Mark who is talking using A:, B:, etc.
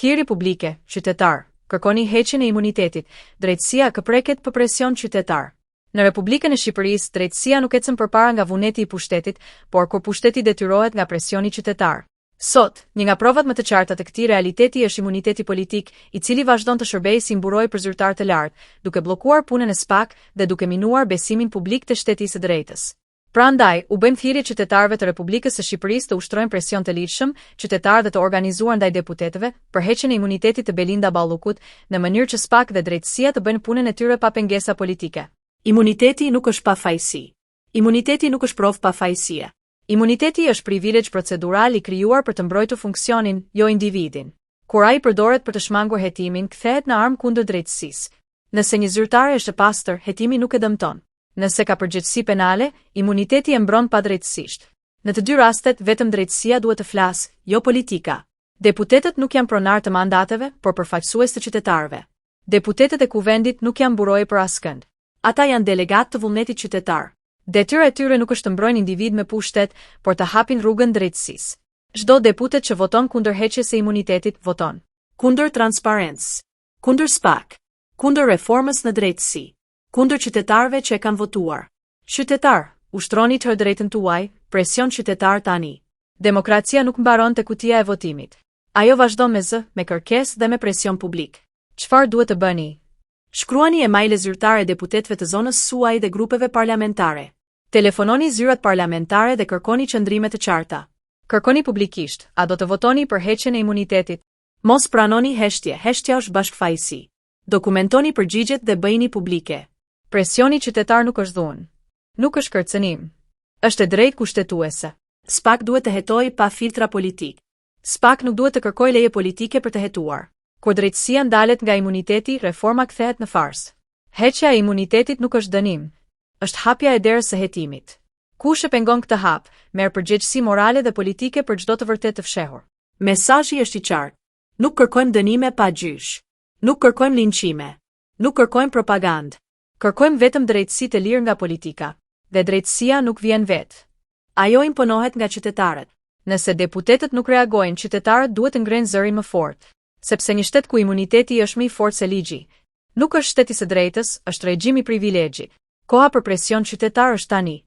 A: Thirrje publike, qytetar, kërkoni heqjen e imunitetit, drejtësia këpreket për presion qytetar. Në Republikën e Shqipërisë, drejtësia nuk ecën përpara nga vullneti i pushtetit, por kur pushteti detyrohet nga presioni qytetar. Sot, një nga provat më të qarta të këtij realiteti është imuniteti politik, i cili vazhdon të shërbejë si mburojë për zyrtar të lartë, duke bllokuar punën e SPAK dhe duke minuar besimin publik te shteti i së drejtës. Prandaj, u bën thirrje qytetarëve të Republikës së Shqipërisë të ushtrojnë presion të ligjshëm, qytetarë dhe të organizuar ndaj deputetëve, për heqjen e imunitetit të Belinda Ballukut, në mënyrë që SPAK dhe drejtësia të bëjnë punën e tyre pa pengesa politike.
B: Imuniteti nuk është pafajësi. Imuniteti nuk është provë pafajësie.
A: Imuniteti është privilegj procedural i krijuar për të mbrojtur funksionin, jo individin. Kur ai përdoret për të shmangur hetimin, kthehet në armë kundër drejtësisë. Nëse një zyrtar është e pastër, hetimi nuk e dëmton. Nëse ka përgjegjësi penale, imuniteti e mbron padrejtësisht. Në të dy rastet, vetëm drejtësia duhet të flasë, jo politika. Deputetët nuk janë pronar të mandateve, por përfaqësues të qytetarëve. Deputetët e kuvendit nuk janë burojë për askënd.
B: Ata janë delegat të vullnetit qytetar.
A: Detyra e tyre nuk është të mbrojnë individ me pushtet, por të hapin rrugën drejtësisë. Çdo deputet që voton kundër heqjes së imunitetit voton
B: kundër transparencës, kundër SPAK, kundër reformës në drejtësi, kundër qytetarëve që e kanë votuar.
A: Qytetar, ushtroni të drejtën tuaj, presion qytetar tani. Demokracia nuk mbaron te kutia e votimit. Ajo vazhdon me zë, me kërkesë dhe me presion publik. Çfarë duhet të bëni?
B: Shkruani emaile zyrtare deputetëve të zonës suaj dhe grupeve parlamentare.
A: Telefononi zyrat parlamentare dhe kërkoni qëndrime të qarta. Kërkoni publikisht, a do të votoni për heqjen e imunitetit?
B: Mos pranoni heshtje, heshtja është bashkëfajësi. Dokumentoni përgjigjet dhe bëjini publike.
A: Presioni qytetar nuk është dhunë. Nuk është kërcënim. Është e drejtë kushtetuese.
B: SPAK duhet të hetojë pa filtra politik.
A: SPAK nuk duhet të kërkojë leje politike për të hetuar. Kur drejtësia ndalet nga imuniteti, reforma kthehet në farsë. Heqja e imunitetit nuk është dënim, është hapja e derës së hetimit. Kush e pengon këtë hap, merr përgjegjësi morale dhe politike për çdo të vërtetë të fshehur.
B: Mesazhi është i qartë. Nuk kërkojmë dënime pa gjysh. Nuk kërkojmë linçime. Nuk kërkojmë propagandë.
A: Kërkojmë vetëm drejtësi të lirë nga politika. Dhe drejtësia nuk vjen vetë.
B: Ajo imponohet nga qytetarët.
A: Nëse deputetët nuk reagojnë, qytetarët duhet të ngrenë zërin më fort. Sepse një shtet ku imuniteti është më i fortë se ligji, nuk është shteti së drejtës, është regjimi privilegji. Koha për presion qytetar është tani.